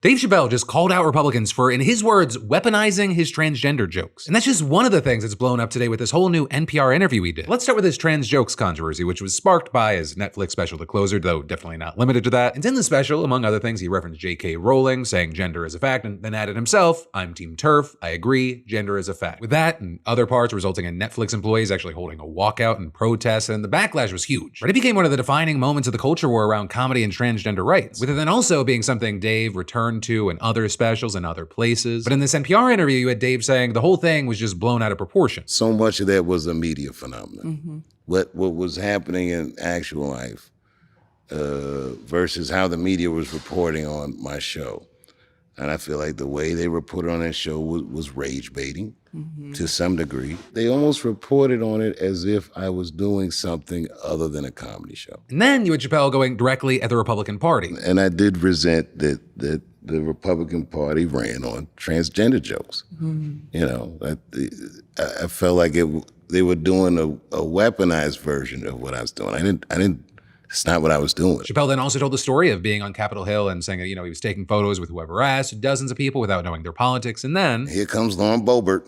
Dave Chappelle just called out Republicans for, in his words, weaponizing his transgender jokes. And that's just one of the things that's blown up today with this whole new NPR interview he did. Let's start with his trans jokes controversy, which was sparked by his Netflix special The Closer, though definitely not limited to that. And in the special, among other things, he referenced J.K. Rowling, saying gender is a fact, and then added himself, I'm Team TERF, I agree, gender is a fact. With that and other parts resulting in Netflix employees actually holding a walkout and protest, and the backlash was huge. But it became one of the defining moments of the culture war around comedy and transgender rights, with it then also being something Dave returned to in other specials in other places. But in this NPR interview, you had Dave saying the whole thing was just blown out of proportion. So much of that was a media phenomenon. What was happening in actual life versus how the media was reporting on my show. And I feel like the way they reported on that show was rage baiting to some degree. They almost reported on it as if I was doing something other than a comedy show. And then you had Chappelle going directly at the Republican Party. And I did resent that the Republican Party ran on transgender jokes. You know, I felt like they were doing a weaponized version of what I was doing. I didn't. It's not what I was doing. Chappelle then also told the story of being on Capitol Hill and saying that, he was taking photos with whoever asked, dozens of people without knowing their politics. And then here comes Lauren Boebert.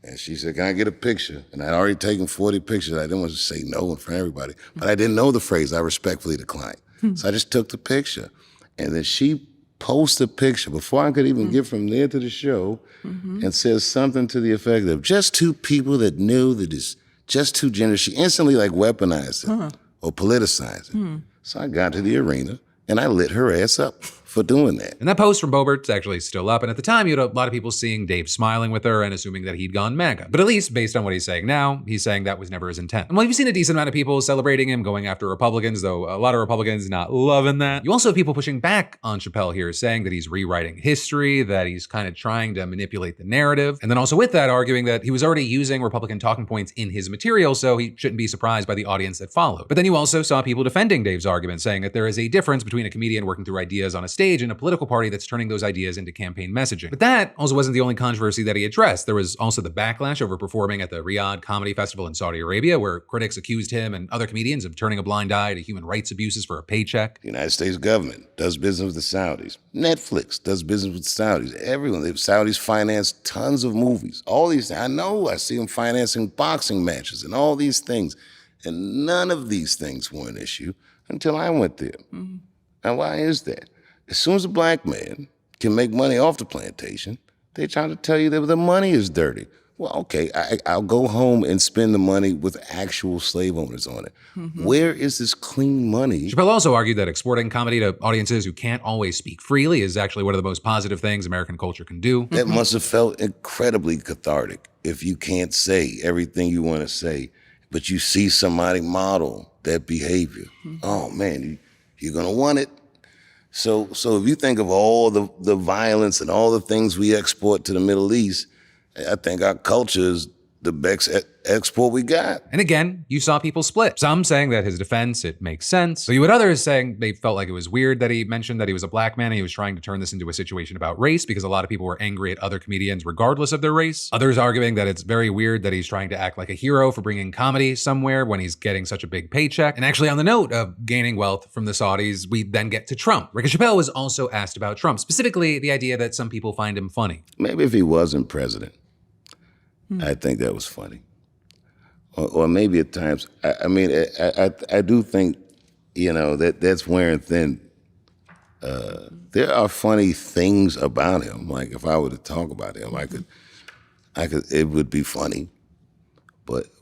And she said, can I get a picture? And I'd already taken 40 pictures. I didn't want to say no in front of everybody. But I didn't know the phrase. I respectfully declined. So I just took the picture. And then she posted a picture before I could even get from there to the show and says something to the effect of just two people that knew that it's just two genders. She instantly weaponized it or politicized it. So I got to the arena and I lit her ass up for doing that. And that post from Boebert's actually still up. And at the time, you had a lot of people seeing Dave smiling with her and assuming that he'd gone MAGA. But at least based on what he's saying now, he's saying that was never his intent. And while you've seen a decent amount of people celebrating him, going after Republicans, though a lot of Republicans not loving that, you also have people pushing back on Chappelle here, saying that he's rewriting history, that he's kind of trying to manipulate the narrative. And then also with that, arguing that he was already using Republican talking points in his material, so he shouldn't be surprised by the audience that followed. But then you also saw people defending Dave's argument, saying that there is a difference between a comedian working through ideas on a stage and a political party that's turning those ideas into campaign messaging. But that also wasn't the only controversy that he addressed. There was also the backlash over performing at the Riyadh Comedy Festival in Saudi Arabia, where critics accused him and other comedians of turning a blind eye to human rights abuses for a paycheck. The United States government does business with the Saudis. Netflix does business with the Saudis. Everyone, the Saudis finance tons of movies. All these things. I know, I see them financing boxing matches and all these things. And none of these things were an issue until I went there. And why is that? As soon as a black man can make money off the plantation, they try to tell you that the money is dirty. Well, okay, I'll go home and spend the money with actual slave owners on it. Where is this clean money? Chappelle also argued that exporting comedy to audiences who can't always speak freely is actually one of the most positive things American culture can do. That must have felt incredibly cathartic if you can't say everything you want to say, but you see somebody model that behavior. Oh man, you're gonna want it. So if you think of all the violence and all the things we export to the Middle East, I think our culture is the best export we got. And again, you saw people split. Some saying that his defense, it makes sense. But you had others saying they felt like it was weird that he mentioned that he was a black man and he was trying to turn this into a situation about race because a lot of people were angry at other comedians regardless of their race. Others arguing that it's very weird that he's trying to act like a hero for bringing comedy somewhere when he's getting such a big paycheck. And actually on the note of gaining wealth from the Saudis, we then get to Trump. Ricky Chappelle was also asked about Trump, specifically the idea that some people find him funny. Maybe if he wasn't president, I think that was funny. Or maybe at times, I do think, that's wearing thin. There are funny things about him. Like if I were to talk about him, it would be funny.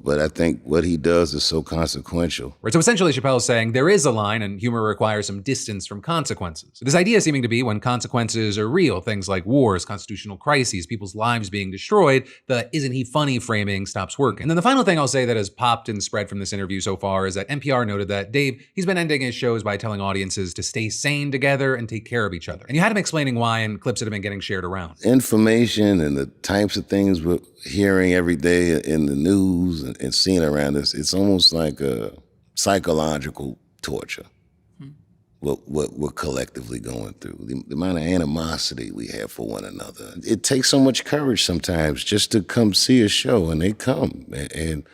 But I think what he does is so consequential. Right, so essentially Chappelle is saying there is a line and humor requires some distance from consequences. This idea seeming to be when consequences are real, things like wars, constitutional crises, people's lives being destroyed, the isn't he funny framing stops working. And then the final thing I'll say that has popped and spread from this interview so far is that NPR noted that Dave, he's been ending his shows by telling audiences to stay sane together and take care of each other. And you had him explaining why in clips that have been getting shared around. Information and the types of things we're hearing every day in the news and seeing around us, it's almost like a psychological torture, what we're collectively going through, the amount of animosity we have for one another. It takes so much courage sometimes just to come see a show, and they come, and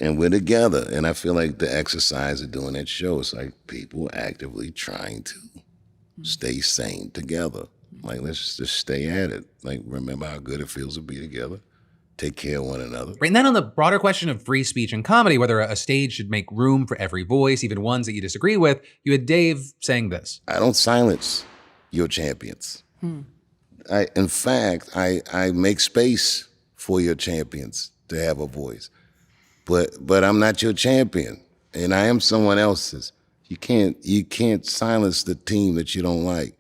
we're together. And I feel like the exercise of doing that show is like people actively trying to stay sane together. Like, let's just stay at it. Like, remember how good it feels to be together. Take care of one another. Right, and then on the broader question of free speech and comedy, whether a stage should make room for every voice, even ones that you disagree with, you had Dave saying this. I don't silence your champions. In fact, I make space for your champions to have a voice. But I'm not your champion, and I am someone else's. You can't silence the team that you don't like,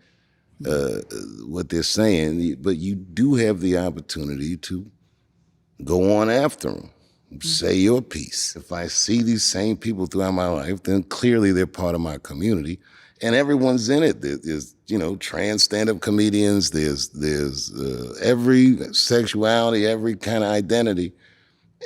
what they're saying, but you do have the opportunity to go on after them. Say your piece. If I see these same people throughout my life, then clearly they're part of my community, and everyone's in it. There's trans stand-up comedians. There's every sexuality, every kind of identity.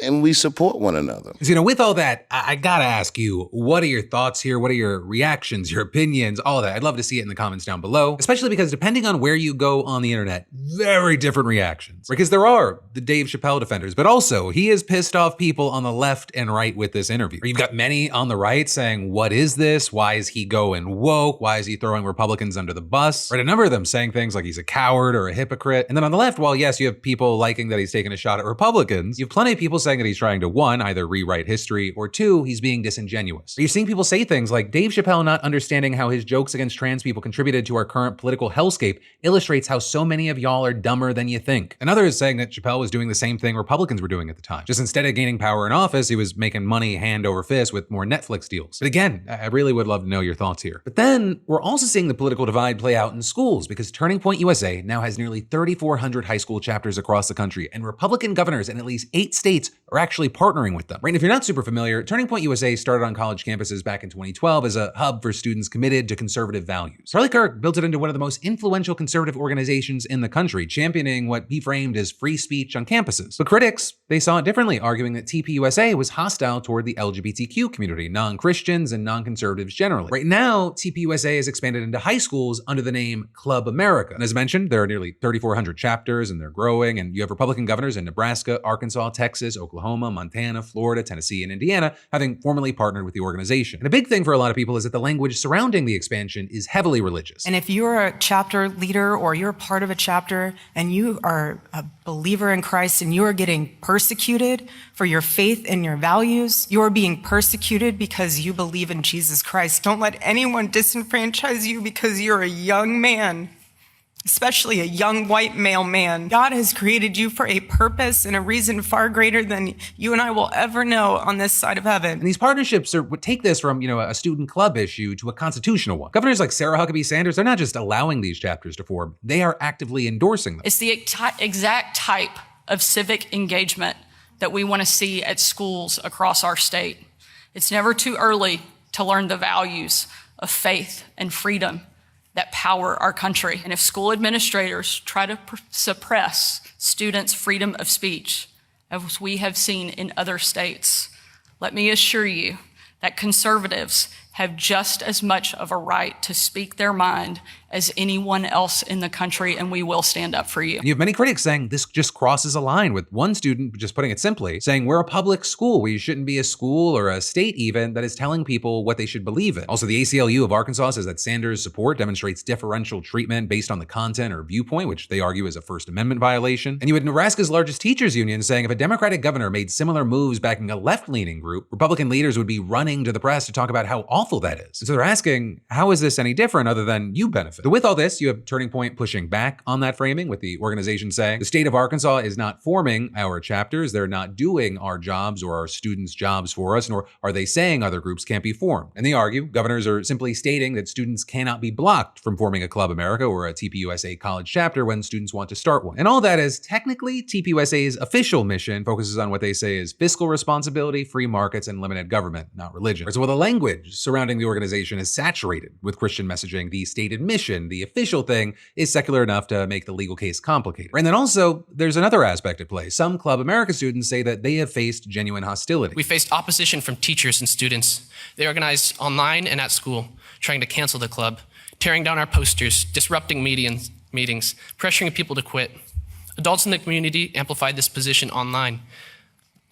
And we support one another. So, with all that, I gotta ask you, what are your thoughts here? What are your reactions, your opinions, all of that? I'd love to see it in the comments down below, especially because depending on where you go on the internet, very different reactions. Because there are the Dave Chappelle defenders, but also he has pissed off people on the left and right with this interview. You've got many on the right saying, what is this? Why is he going woke? Why is he throwing Republicans under the bus? Right, a number of them saying things like he's a coward or a hypocrite. And then on the left, while yes, you have people liking that he's taking a shot at Republicans, you have plenty of people saying that he's trying to, one, either rewrite history, or two, he's being disingenuous. You're seeing people say things like Dave Chappelle not understanding how his jokes against trans people contributed to our current political hellscape illustrates how so many of y'all are dumber than you think. And others saying that Chappelle was doing the same thing Republicans were doing at the time. Just instead of gaining power in office, he was making money hand over fist with more Netflix deals. But again, I really would love to know your thoughts here. But then we're also seeing the political divide play out in schools, because Turning Point USA now has nearly 3,400 high school chapters across the country, and Republican governors in at least 8 states are actually partnering with them. Right, and if you're not super familiar, Turning Point USA started on college campuses back in 2012 as a hub for students committed to conservative values. Charlie Kirk built it into one of the most influential conservative organizations in the country, championing what he framed as free speech on campuses. But critics, they saw it differently, arguing that TPUSA was hostile toward the LGBTQ community, non-Christians and non-conservatives generally. Right now, TPUSA has expanded into high schools under the name Club America. And as mentioned, there are nearly 3,400 chapters and they're growing, and you have Republican governors in Nebraska, Arkansas, Texas, Oklahoma, Montana, Florida, Tennessee, and Indiana having formally partnered with the organization. And a big thing for a lot of people is that the language surrounding the expansion is heavily religious. And if you're a chapter leader or you're part of a chapter and you are a believer in Christ and you are getting persecuted for your faith and your values, you are being persecuted because you believe in Jesus Christ. Don't let anyone disenfranchise you because you're a young man, especially a young white male man. God has created you for a purpose and a reason far greater than you and I will ever know on this side of heaven. And these partnerships would take this from, a student club issue to a constitutional one. Governors like Sarah Huckabee Sanders, they're not just allowing these chapters to form, they are actively endorsing them. It's the exact type of civic engagement that we want to see at schools across our state. It's never too early to learn the values of faith and freedom that power our country. And if school administrators try to suppress students' freedom of speech, as we have seen in other states, let me assure you that conservatives have just as much of a right to speak their mind as anyone else in the country, and we will stand up for you. You have many critics saying this just crosses a line, with one student, just putting it simply, saying we're a public school. We shouldn't be a school or a state even that is telling people what they should believe in. Also, the ACLU of Arkansas says that Sanders' support demonstrates differential treatment based on the content or viewpoint, which they argue is a First Amendment violation. And you had Nebraska's largest teachers union saying if a Democratic governor made similar moves backing a left-leaning group, Republican leaders would be running to the press to talk about how awful that is. And so they're asking, how is this any different other than you benefit? But with all this, you have Turning Point pushing back on that framing, with the organization saying the state of Arkansas is not forming our chapters, they're not doing our jobs or our students' jobs for us, nor are they saying other groups can't be formed. And they argue governors are simply stating that students cannot be blocked from forming a Club America or a TPUSA college chapter when students want to start one. And all that is technically TPUSA's official mission focuses on what they say is fiscal responsibility, free markets, and limited government, not religion. So while the language surrounding the organization is saturated with Christian messaging, the stated mission, the official thing, is secular enough to make the legal case complicated. And then also, there's another aspect at play. Some Club America students say that they have faced genuine hostility. We faced opposition from teachers and students. They organized online and at school, trying to cancel the club, tearing down our posters, disrupting meetings, pressuring people to quit. Adults in the community amplified this position online.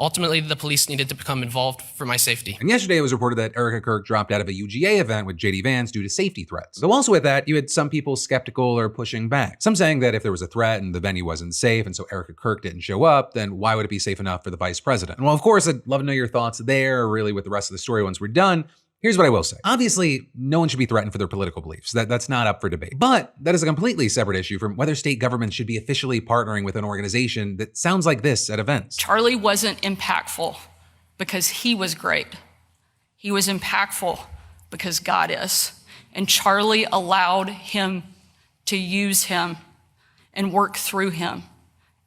Ultimately, the police needed to become involved for my safety. And yesterday it was reported that Erica Kirk dropped out of a UGA event with JD Vance due to safety threats. Though also with that, you had some people skeptical or pushing back. Some saying that if there was a threat and the venue wasn't safe and so Erica Kirk didn't show up, then why would it be safe enough for the vice president? And well, of course, I'd love to know your thoughts there, or really with the rest of the story once we're done. Here's what I will say. Obviously, no one should be threatened for their political beliefs. That's not up for debate. But that is a completely separate issue from whether state governments should be officially partnering with an organization that sounds like this at events. Charlie wasn't impactful because he was great. He was impactful because God is. And Charlie allowed him to use him and work through him.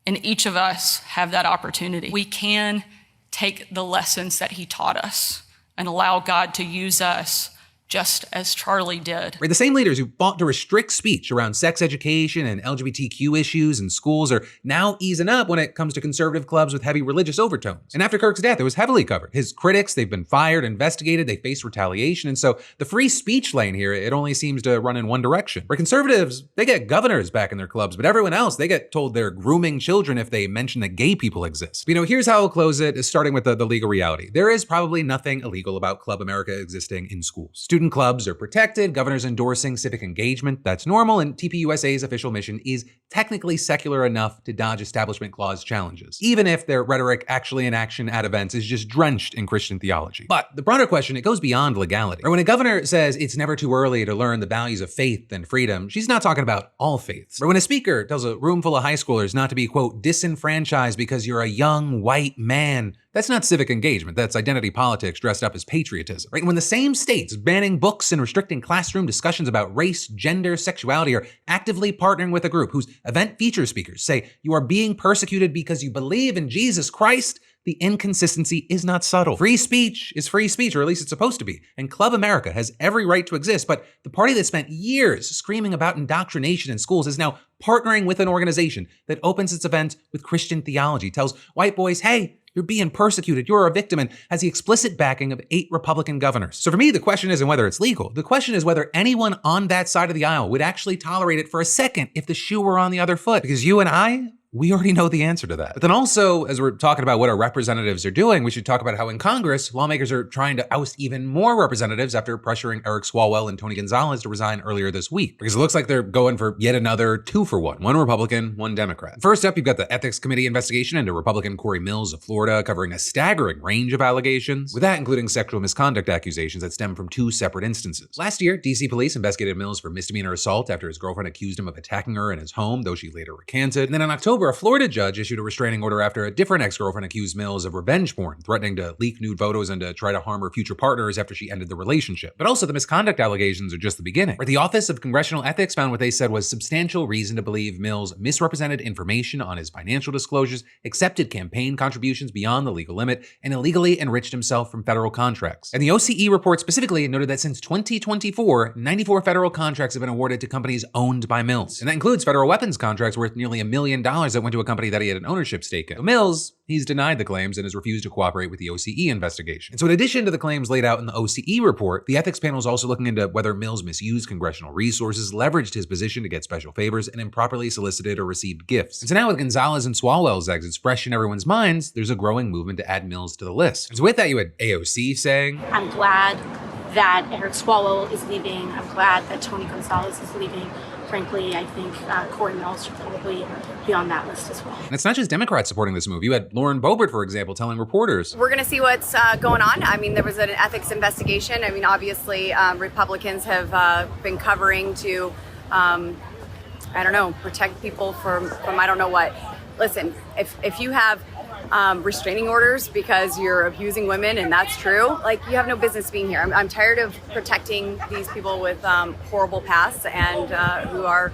And each of us have that opportunity. We can take the lessons that he taught us and allow God to use us just as Charlie did. Right, the same leaders who fought to restrict speech around sex education and LGBTQ issues in schools are now easing up when it comes to conservative clubs with heavy religious overtones. And after Kirk's death, it was heavily covered. His critics, they've been fired, investigated, they face retaliation. And so the free speech lane here, it only seems to run in one direction. Where conservatives, they get governors back in their clubs, but everyone else, they get told they're grooming children if they mention that gay people exist. You know, here's how I'll close it, starting with the legal reality. There is probably nothing illegal about Club America existing in schools. Student clubs are protected, governors endorsing civic engagement, that's normal, and TPUSA's official mission is technically secular enough to dodge Establishment Clause challenges, even if their rhetoric actually in action at events is just drenched in Christian theology. But the broader question, it goes beyond legality. Or when a governor says it's never too early to learn the values of faith and freedom, she's not talking about all faiths. Or when a speaker tells a room full of high schoolers not to be, quote, disenfranchised because you're a young white man, that's not civic engagement, that's identity politics dressed up as patriotism, right? When the same states banning books and restricting classroom discussions about race, gender, sexuality are actively partnering with a group whose event feature speakers say you are being persecuted because you believe in Jesus Christ, the inconsistency is not subtle. Free speech is free speech, or at least it's supposed to be. And Club America has every right to exist, but the party that spent years screaming about indoctrination in schools is now partnering with an organization that opens its events with Christian theology, tells white boys, hey, you're being persecuted, you're a victim, and has the explicit backing of 8 Republican governors. So for me, the question isn't whether it's legal. The question is whether anyone on that side of the aisle would actually tolerate it for a second if the shoe were on the other foot. Because you and I, we already know the answer to that. But then also, as we're talking about what our representatives are doing, we should talk about how in Congress, lawmakers are trying to oust even more representatives after pressuring Eric Swalwell and Tony Gonzalez to resign earlier this week. Because it looks like they're going for yet another 2-for-1. One Republican, one Democrat. First up, you've got the Ethics Committee investigation into Republican Cory Mills of Florida, covering a staggering range of allegations, with that including sexual misconduct accusations that stem from 2 separate instances. Last year, DC police investigated Mills for misdemeanor assault after his girlfriend accused him of attacking her in his home, though she later recanted. And then in October, a Florida judge issued a restraining order after a different ex-girlfriend accused Mills of revenge porn, threatening to leak nude photos and to try to harm her future partners after she ended the relationship. But also the misconduct allegations are just the beginning, where the Office of Congressional Ethics found what they said was substantial reason to believe Mills misrepresented information on his financial disclosures, accepted campaign contributions beyond the legal limit, and illegally enriched himself from federal contracts. And the OCE report specifically noted that since 2024, 94 federal contracts have been awarded to companies owned by Mills. And that includes federal weapons contracts worth nearly $1 million that went to a company that he had an ownership stake in. Mills, he's denied the claims and has refused to cooperate with the OCE investigation. And so in addition to the claims laid out in the OCE report, the ethics panel is also looking into whether Mills misused congressional resources, leveraged his position to get special favors, and improperly solicited or received gifts. And so now with Gonzalez and Swalwell's exits fresh in everyone's minds, there's a growing movement to add Mills to the list. And so with that, you had AOC saying, I'm glad that Eric Swalwell is leaving. I'm glad that Tony Gonzalez is leaving. Frankly, I think Cory Mills should probably be on that list as well. And it's not just Democrats supporting this move. You had Lauren Boebert, for example, telling reporters, we're going to see what's going on. I mean, there was an ethics investigation. I mean, obviously, Republicans have been covering to, I don't know, protect people from I don't know what. Listen, if you have restraining orders because you're abusing women, and that's true, like, you have no business being here. I'm tired of protecting these people with horrible pasts and who are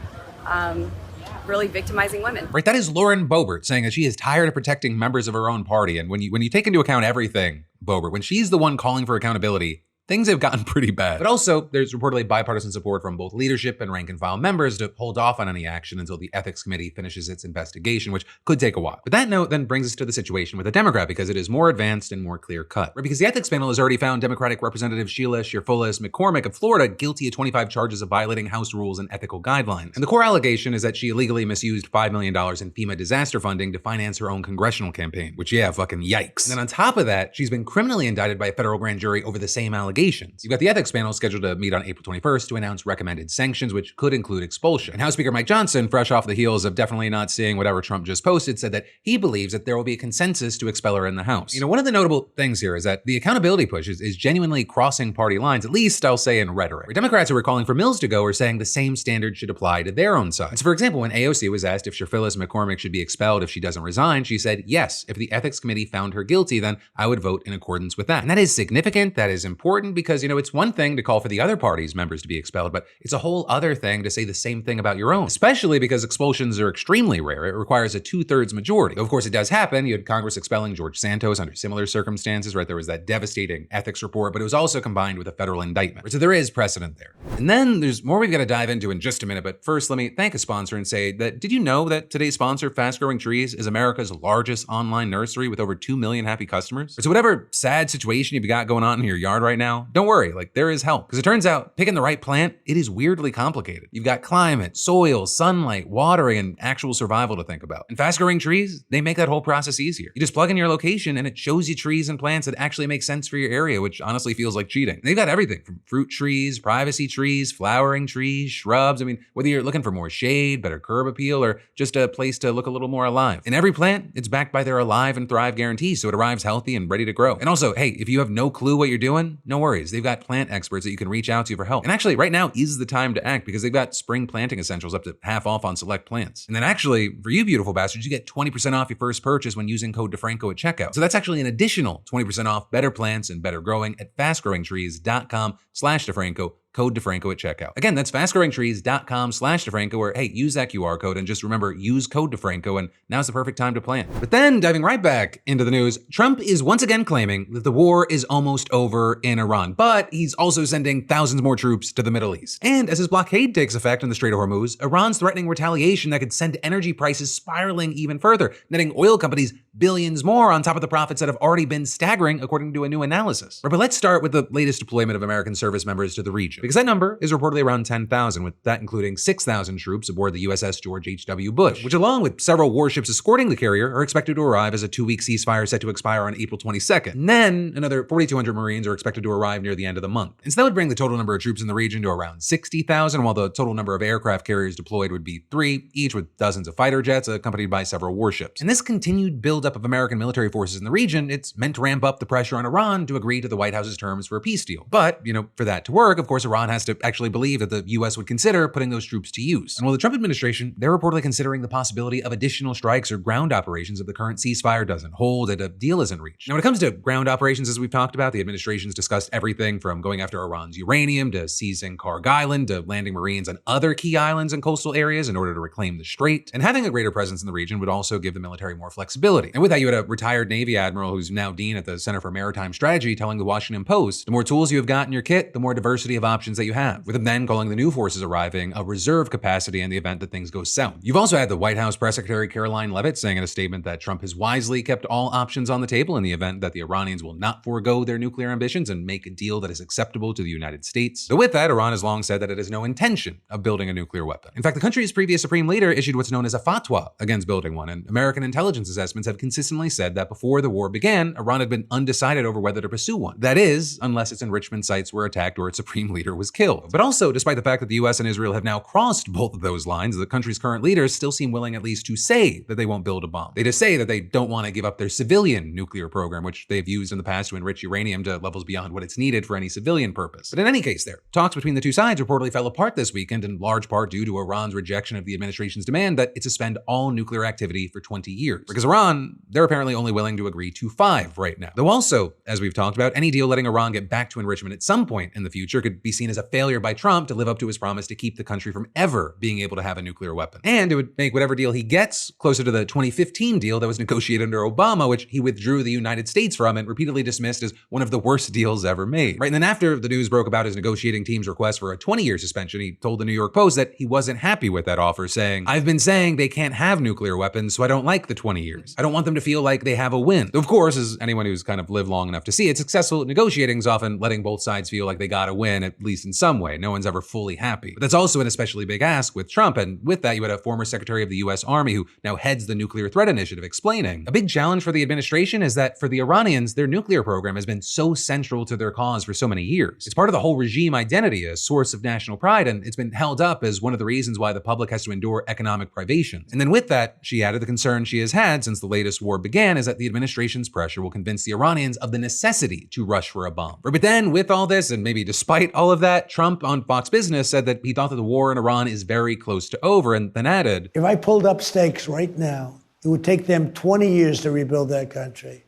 really victimizing women. Right, that is Lauren Boebert saying that she is tired of protecting members of her own party. And when you take into account everything, Boebert, when she's the one calling for accountability, things have gotten pretty bad. But also, there's reportedly bipartisan support from both leadership and rank and file members to hold off on any action until the ethics committee finishes its investigation, which could take a while. But that note then brings us to the situation with the Democrat, because it is more advanced and more clear cut. Right? Because the ethics panel has already found Democratic Representative Sheila Shirfulis McCormick of Florida guilty of 25 charges of violating House rules and ethical guidelines. And the core allegation is that she illegally misused $5 million in FEMA disaster funding to finance her own congressional campaign, which, yeah, fucking yikes. And then on top of that, she's been criminally indicted by a federal grand jury over the same allegations. You've got the ethics panel scheduled to meet on April 21st to announce recommended sanctions, which could include expulsion. And House Speaker Mike Johnson, fresh off the heels of definitely not seeing whatever Trump just posted, said that he believes that there will be a consensus to expel her in the House. One of the notable things here is that the accountability push is genuinely crossing party lines, at least I'll say in rhetoric. Where Democrats who were calling for Mills to go are saying the same standard should apply to their own side. So for example, when AOC was asked if Shirfulis McCormick should be expelled if she doesn't resign, she said, yes, if the ethics committee found her guilty, then I would vote in accordance with that. And that is significant, that is important, because, it's one thing to call for the other party's members to be expelled, but it's a whole other thing to say the same thing about your own, especially because expulsions are extremely rare. It requires a 2/3 majority. Of course, it does happen. You had Congress expelling George Santos under similar circumstances, right? There was that devastating ethics report, but it was also combined with a federal indictment. So there is precedent there. And then there's more we've got to dive into in just a minute, but first let me thank a sponsor and say that, did you know that today's sponsor, Fast Growing Trees, is America's largest online nursery with over 2 million happy customers? So whatever sad situation you've got going on in your yard right now, don't worry, there is help. Because it turns out picking the right plant, it is weirdly complicated. You've got climate, soil, sunlight, watering, and actual survival to think about. And Fast Growing Trees, they make that whole process easier. You just plug in your location and it shows you trees and plants that actually make sense for your area, which honestly feels like cheating. And they've got everything from fruit trees, privacy trees, flowering trees, shrubs. Whether you're looking for more shade, better curb appeal, or just a place to look a little more alive. And every plant, it's backed by their Alive and Thrive guarantee, so it arrives healthy and ready to grow. And also, hey, if you have no clue what you're doing, no worries. They've got plant experts that you can reach out to for help. And actually, right now is the time to act, because they've got spring planting essentials up to half off on select plants. And then actually, for you beautiful bastards, you get 20% off your first purchase when using code DeFranco at checkout. So that's actually an additional 20% off better plants and better growing at fastgrowingtrees.com/DeFranco. Code DeFranco at checkout. Again, that's fastgrowingtrees.com/DeFranco, or hey, use that QR code and just remember, use code DeFranco, and now's the perfect time to plant. But then, diving right back into the news, Trump is once again claiming that the war is almost over in Iran, but he's also sending thousands more troops to the Middle East. And as his blockade takes effect in the Strait of Hormuz, Iran's threatening retaliation that could send energy prices spiraling even further, netting oil companies billions more on top of the profits that have already been staggering, according to a new analysis. Right, but let's start with the latest deployment of American service members to the region, because that number is reportedly around 10,000, with that including 6,000 troops aboard the USS George H.W. Bush, which along with several warships escorting the carrier are expected to arrive as a 2-week ceasefire set to expire on April 22nd. And then another 4,200 Marines are expected to arrive near the end of the month. And so that would bring the total number of troops in the region to around 60,000, while the total number of aircraft carriers deployed would be 3, each with dozens of fighter jets accompanied by several warships. And this continued buildup of American military forces in the region, it's meant to ramp up the pressure on Iran to agree to the White House's terms for a peace deal. But, for that to work, of course, Iran has to actually believe that the US would consider putting those troops to use. And while the Trump administration, they're reportedly considering the possibility of additional strikes or ground operations if the current ceasefire doesn't hold and a deal isn't reached. Now, when it comes to ground operations, as we've talked about, the administration's discussed everything from going after Iran's uranium to seizing Karg Island to landing Marines on other key islands and coastal areas in order to reclaim the strait. And having a greater presence in the region would also give the military more flexibility. And with that, you had a retired Navy admiral who's now dean at the Center for Maritime Strategy telling the Washington Post, the more tools you have got in your kit, the more diversity of options that you have, with him then calling the new forces arriving a reserve capacity in the event that things go south. You've also had the White House Press Secretary Caroline Leavitt saying in a statement that Trump has wisely kept all options on the table in the event that the Iranians will not forego their nuclear ambitions and make a deal that is acceptable to the United States. But with that, Iran has long said that it has no intention of building a nuclear weapon. In fact, the country's previous supreme leader issued what's known as a fatwa against building one, and American intelligence assessments have consistently said that before the war began, Iran had been undecided over whether to pursue one. That is, unless its enrichment sites were attacked or its supreme leader was killed. But also, despite the fact that the US and Israel have now crossed both of those lines, the country's current leaders still seem willing at least to say that they won't build a bomb. They just say that they don't want to give up their civilian nuclear program, which they've used in the past to enrich uranium to levels beyond what it's needed for any civilian purpose. But in any case, talks between the two sides reportedly fell apart this weekend, in large part due to Iran's rejection of the administration's demand that it suspend all nuclear activity for 20 years. Because Iran, they're apparently only willing to agree to 5 right now. Though also, as we've talked about, any deal letting Iran get back to enrichment at some point in the future could be seen seen as a failure by Trump to live up to his promise to keep the country from ever being able to have a nuclear weapon. And it would make whatever deal he gets closer to the 2015 deal that was negotiated under Obama, which he withdrew the United States from and repeatedly dismissed as one of the worst deals ever made. Right, and then after the news broke about his negotiating team's request for a 20-year suspension, he told the New York Post that he wasn't happy with that offer, saying, "I've been saying they can't have nuclear weapons, so I don't like the 20 years. I don't want them to feel like they have a win." Of course, as anyone who's kind of lived long enough to see it, successful negotiating is often letting both sides feel like they got a win, at least in some way. No one's ever fully happy. But that's also an especially big ask with Trump, and with that, you had a former Secretary of the US Army who now heads the Nuclear Threat Initiative explaining, a big challenge for the administration is that for the Iranians, their nuclear program has been so central to their cause for so many years. It's part of the whole regime identity, a source of national pride, and it's been held up as one of the reasons why the public has to endure economic privations. And then with that, she added the concern she has had since the latest war began is that the administration's pressure will convince the Iranians of the necessity to rush for a bomb. But then with all this, and maybe despite all of that, Trump on Fox Business said that he thought that the war in Iran is very close to over, and then added, "If I pulled up stakes right now, it would take them 20 years to rebuild that country.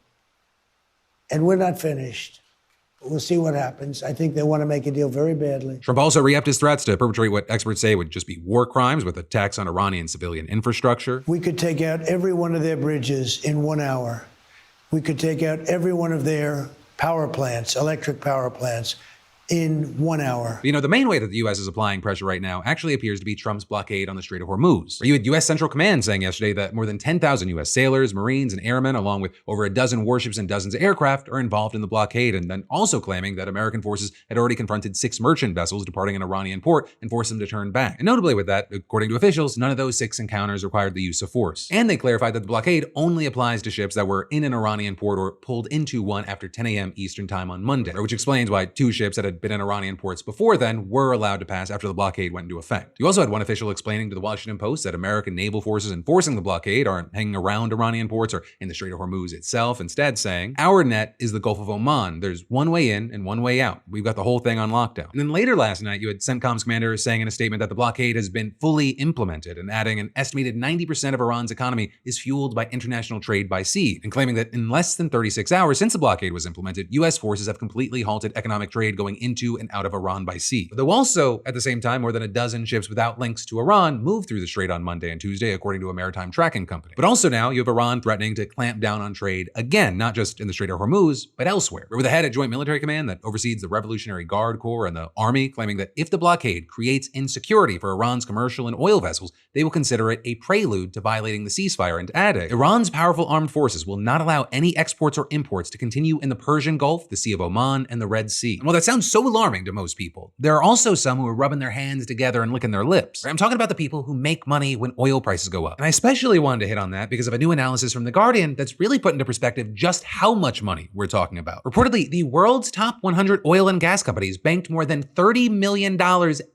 And we're not finished. We'll see what happens. I think they want to make a deal very badly." Trump also re-upped his threats to perpetrate what experts say would just be war crimes with attacks on Iranian civilian infrastructure. "We could take out every one of their bridges in 1 hour. We could take out every one of their power plants, electric power plants, in 1 hour." But, the main way that the U.S. is applying pressure right now actually appears to be Trump's blockade on the Strait of Hormuz. You had U.S. Central Command saying yesterday that more than 10,000 U.S. sailors, Marines, and airmen, along with over a dozen warships and dozens of aircraft, are involved in the blockade, and then also claiming that American forces had already confronted 6 merchant vessels departing an Iranian port and forced them to turn back. And notably with that, according to officials, none of those 6 encounters required the use of force. And they clarified that the blockade only applies to ships that were in an Iranian port or pulled into one after 10 a.m. Eastern time on Monday, which explains why 2 ships that had been in Iranian ports before then were allowed to pass after the blockade went into effect. You also had one official explaining to the Washington Post that American naval forces enforcing the blockade aren't hanging around Iranian ports or in the Strait of Hormuz itself, instead saying, "Our net is the Gulf of Oman. There's one way in and one way out. We've got the whole thing on lockdown." And then later last night, you had CENTCOM's commander saying in a statement that the blockade has been fully implemented and adding an estimated 90% of Iran's economy is fueled by international trade by sea, and claiming that in less than 36 hours since the blockade was implemented, U.S. forces have completely halted economic trade going into and out of Iran by sea. Though also, at the same time, more than a dozen ships without links to Iran moved through the strait on Monday and Tuesday, according to a maritime tracking company. But also now, you have Iran threatening to clamp down on trade again, not just in the Strait of Hormuz, but elsewhere. With a head at Joint Military Command that oversees the Revolutionary Guard Corps and the Army, claiming that if the blockade creates insecurity for Iran's commercial and oil vessels, they will consider it a prelude to violating the ceasefire, and adding, Iran's powerful armed forces will not allow any exports or imports to continue in the Persian Gulf, the Sea of Oman, and the Red Sea. And while that sounds so alarming to most people, there are also some who are rubbing their hands together and licking their lips. I'm talking about the people who make money when oil prices go up. And I especially wanted to hit on that because of a new analysis from The Guardian that's really put into perspective just how much money we're talking about. Reportedly, the world's top 100 oil and gas companies banked more than $30 million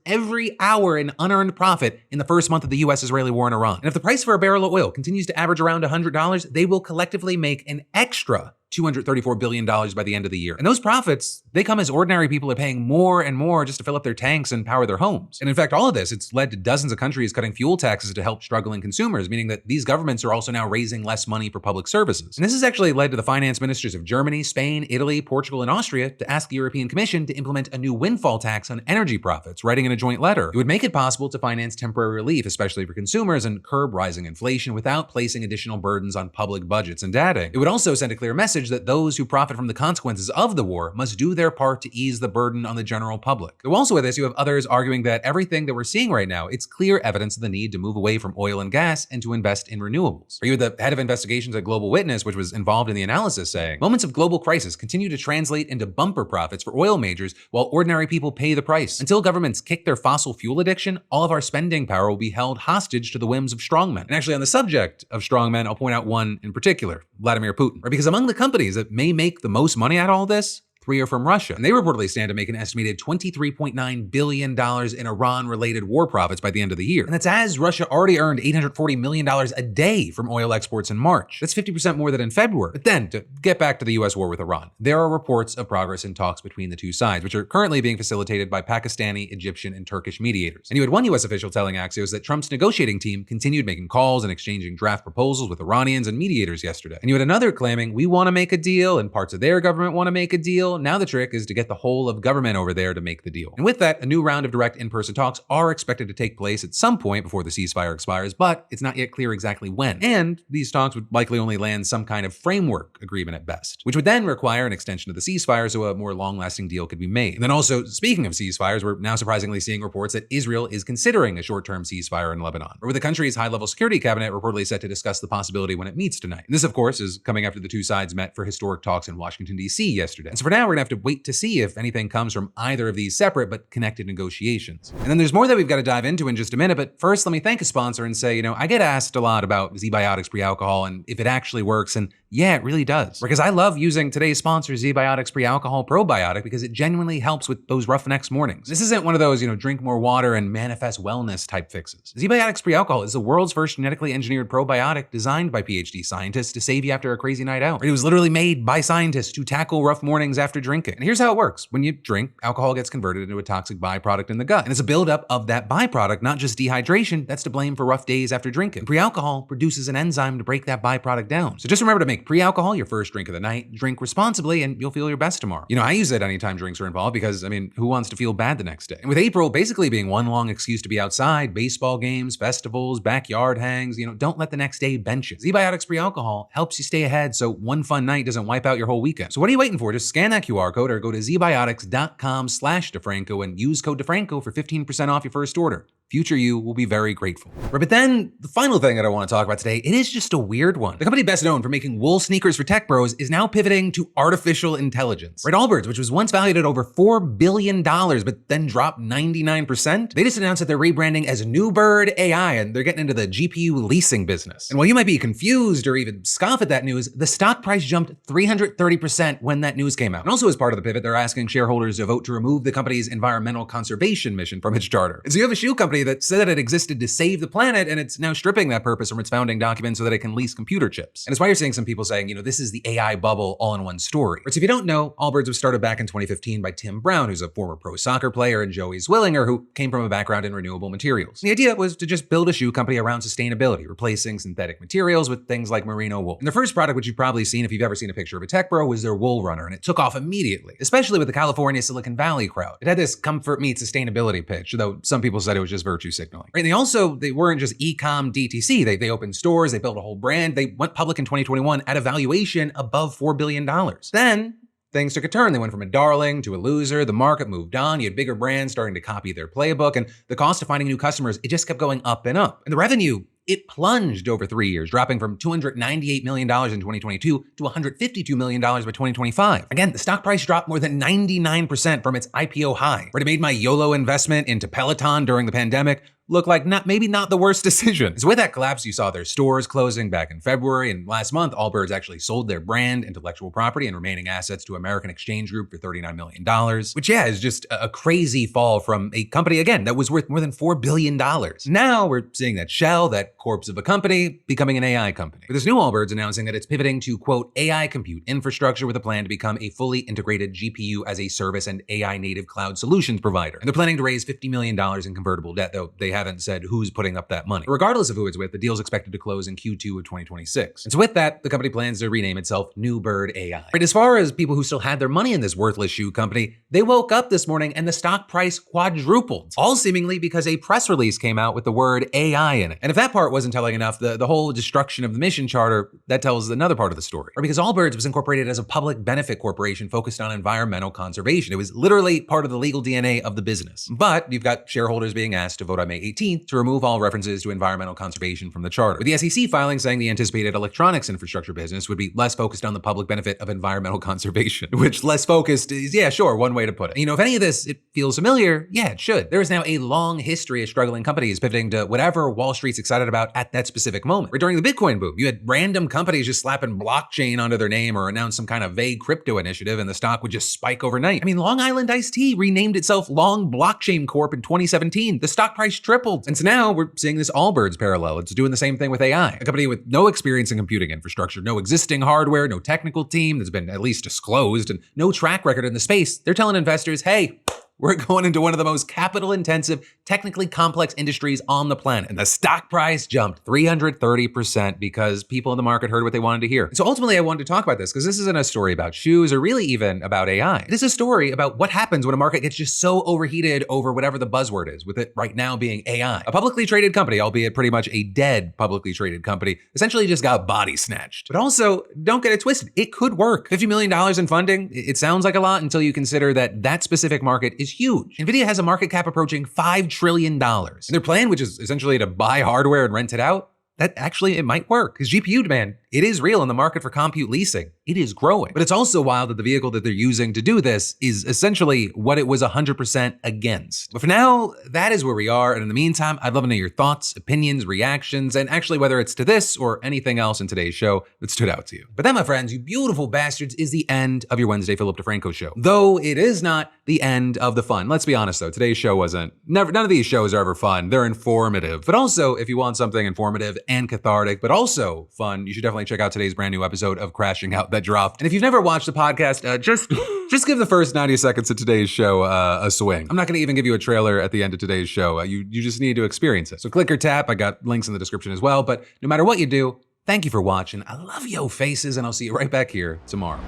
every hour in unearned profit in the first month of the US-Israeli war in Iran. And if the price for a barrel of oil continues to average around $100, they will collectively make an extra $234 billion by the end of the year. And those profits, they come as ordinary people are paying more and more just to fill up their tanks and power their homes. And in fact, all of this, it's led to dozens of countries cutting fuel taxes to help struggling consumers, meaning that these governments are also now raising less money for public services. And this has actually led to the finance ministers of Germany, Spain, Italy, Portugal, and Austria to ask the European Commission to implement a new windfall tax on energy profits, writing in a joint letter. It would make it possible to finance temporary relief, especially for consumers, and curb rising inflation without placing additional burdens on public budgets and adding. It would also send a clear message that those who profit from the consequences of the war must do their part to ease the burden on the general public. Though also with this, you have others arguing that everything that we're seeing right now, it's clear evidence of the need to move away from oil and gas and to invest in renewables. Or you had the head of investigations at Global Witness, which was involved in the analysis, saying, moments of global crisis continue to translate into bumper profits for oil majors while ordinary people pay the price. Until governments kick their fossil fuel addiction, all of our spending power will be held hostage to the whims of strongmen. And actually on the subject of strongmen, I'll point out one in particular, Vladimir Putin. Right? Because among the companies that may make the most money out of all this, 3 are from Russia. And they reportedly stand to make an estimated $23.9 billion in Iran-related war profits by the end of the year. And that's as Russia already earned $840 million a day from oil exports in March. That's 50% more than in February. But then, to get back to the US war with Iran, there are reports of progress in talks between the two sides, which are currently being facilitated by Pakistani, Egyptian, and Turkish mediators. And you had one US official telling Axios that Trump's negotiating team continued making calls and exchanging draft proposals with Iranians and mediators yesterday. And you had another claiming, we want to make a deal, and parts of their government want to make a deal, now the trick is to get the whole of government over there to make the deal. And with that, a new round of direct in-person talks are expected to take place at some point before the ceasefire expires, but it's not yet clear exactly when. And these talks would likely only land some kind of framework agreement at best, which would then require an extension of the ceasefire so a more long-lasting deal could be made. And then also, speaking of ceasefires, we're now surprisingly seeing reports that Israel is considering a short-term ceasefire in Lebanon, or with the country's high-level security cabinet reportedly set to discuss the possibility when it meets tonight. And this, of course, is coming after the two sides met for historic talks in Washington, D.C. yesterday. And so for now, we're gonna have to wait to see if anything comes from either of these separate but connected negotiations. And then there's more that we've got to dive into in just a minute, but first let me thank a sponsor and say, I get asked a lot about ZBiotics pre-alcohol and if it actually works, and yeah, it really does. Because I love using today's sponsor, ZBiotics Pre-Alcohol Probiotic, because it genuinely helps with those rough next mornings. This isn't one of those, drink more water and manifest wellness type fixes. ZBiotics Pre-Alcohol is the world's first genetically engineered probiotic designed by PhD scientists to save you after a crazy night out. It was literally made by scientists to tackle rough mornings after drinking. And here's how it works. When you drink, alcohol gets converted into a toxic byproduct in the gut. And it's a buildup of that byproduct, not just dehydration, that's to blame for rough days after drinking. Pre-alcohol produces an enzyme to break that byproduct down. So just remember to make pre-alcohol your first drink of the night, drink responsibly, and you'll feel your best tomorrow. I use it anytime drinks are involved because, who wants to feel bad the next day? And with April basically being one long excuse to be outside, baseball games, festivals, backyard hangs, don't let the next day bench you. ZBiotics Pre-Alcohol helps you stay ahead so one fun night doesn't wipe out your whole weekend. So what are you waiting for? Just scan that QR code or go to zbiotics.com/DeFranco and use code DeFranco for 15% off your first order. Future you will be very grateful. Right, but then the final thing that I want to talk about today, it is just a weird one. The company best known for making wool sneakers for tech bros is now pivoting to artificial intelligence. Right, Allbirds, which was once valued at over $4 billion, but then dropped 99%, they just announced that they're rebranding as New Bird AI, and they're getting into the GPU leasing business. And while you might be confused or even scoff at that news, the stock price jumped 330% when that news came out. And also as part of the pivot, they're asking shareholders to vote to remove the company's environmental conservation mission from its charter. And so you have a shoe company that said that it existed to save the planet, and it's now stripping that purpose from its founding document so that it can lease computer chips. And it's why you're seeing some people saying, this is the AI bubble all in one story. But so if you don't know, Allbirds was started back in 2015 by Tim Brown, who's a former pro soccer player, and Joey Zwillinger, who came from a background in renewable materials. And the idea was to just build a shoe company around sustainability, replacing synthetic materials with things like merino wool. And their first product, which you've probably seen if you've ever seen a picture of a tech bro, was their wool runner, and it took off immediately, especially with the California Silicon Valley crowd. It had this comfort meets sustainability pitch, though some people said it was just virtue signaling. Right? They weren't just e-com DTC. They opened stores, they built a whole brand. They went public in 2021 at a valuation above $4 billion. Then things took a turn. They went from a darling to a loser. The market moved on. You had bigger brands starting to copy their playbook, and the cost of finding new customers, it just kept going up and up. And the revenue, it plunged over 3 years, dropping from $298 million in 2022 to $152 million by 2025. Again, the stock price dropped more than 99% from its IPO high. Right, it made my YOLO investment into Peloton during the pandemic look like maybe not the worst decision. So with that collapse, you saw their stores closing back in February, and last month, Allbirds actually sold their brand, intellectual property, and remaining assets to American Exchange Group for $39 million, which is just a crazy fall from a company, again, that was worth more than $4 billion. Now we're seeing that shell, that corpse of a company, becoming an AI company. With this new Allbirds announcing that it's pivoting to, quote, AI compute infrastructure with a plan to become a fully integrated GPU as a service and AI native cloud solutions provider. And they're planning to raise $50 million in convertible debt, though they haven't said who's putting up that money. Regardless of who it's with, the deal's expected to close in Q2 of 2026. And so with that, the company plans to rename itself New Bird AI. Right, as far as people who still had their money in this worthless shoe company, they woke up this morning and the stock price quadrupled, all seemingly because a press release came out with the word AI in it. And if that part wasn't telling enough, the whole destruction of the mission charter, that tells another part of the story. Or because Allbirds was incorporated as a public benefit corporation focused on environmental conservation. It was literally part of the legal DNA of the business. But you've got shareholders being asked to vote on May 18th to remove all references to environmental conservation from the charter, with the SEC filing saying the anticipated electronics infrastructure business would be less focused on the public benefit of environmental conservation, which less focused is, yeah, sure, one way to put it. If any of this, it feels familiar, yeah, it should. There is now a long history of struggling companies pivoting to whatever Wall Street's excited about at that specific moment. Or during the Bitcoin boom, you had random companies just slapping blockchain onto their name or announce some kind of vague crypto initiative, and the stock would just spike overnight. Long Island Iced Tea renamed itself Long Blockchain Corp in 2017. The stock price tripled. And so now we're seeing this Allbirds parallel. It's doing the same thing with AI. A company with no experience in computing infrastructure, no existing hardware, no technical team that's been at least disclosed, and no track record in the space. They're telling investors, hey, we're going into one of the most capital-intensive, technically complex industries on the planet. And the stock price jumped 330% because people in the market heard what they wanted to hear. So ultimately, I wanted to talk about this because this isn't a story about shoes or really even about AI. It is a story about what happens when a market gets just so overheated over whatever the buzzword is, with it right now being AI. A publicly traded company, albeit pretty much a dead publicly traded company, essentially just got body snatched. But also, don't get it twisted, it could work. $50 million in funding, it sounds like a lot until you consider that that specific market is huge. NVIDIA has a market cap approaching $5 trillion. And their plan, which is essentially to buy hardware and rent it out, that actually, it might work because GPU demand, it is real in the market for compute leasing. It is growing. But it's also wild that the vehicle that they're using to do this is essentially what it was 100% against. But for now, that is where we are. And in the meantime, I'd love to know your thoughts, opinions, reactions, and actually whether it's to this or anything else in today's show that stood out to you. But that, my friends, you beautiful bastards, is the end of your Wednesday Philip DeFranco show. Though it is not the end of the fun. Let's be honest though, today's show none of these shows are ever fun. They're informative. But also, if you want something informative and cathartic, but also fun, you should definitely check out today's brand new episode of Crashing Out that dropped. And if you've never watched the podcast, just give the first 90 seconds of today's show a swing. I'm not gonna even give you a trailer at the end of today's show. You just need to experience it. So click or tap, I got links in the description as well. But no matter what you do, thank you for watching. I love yo faces, and I'll see you right back here tomorrow.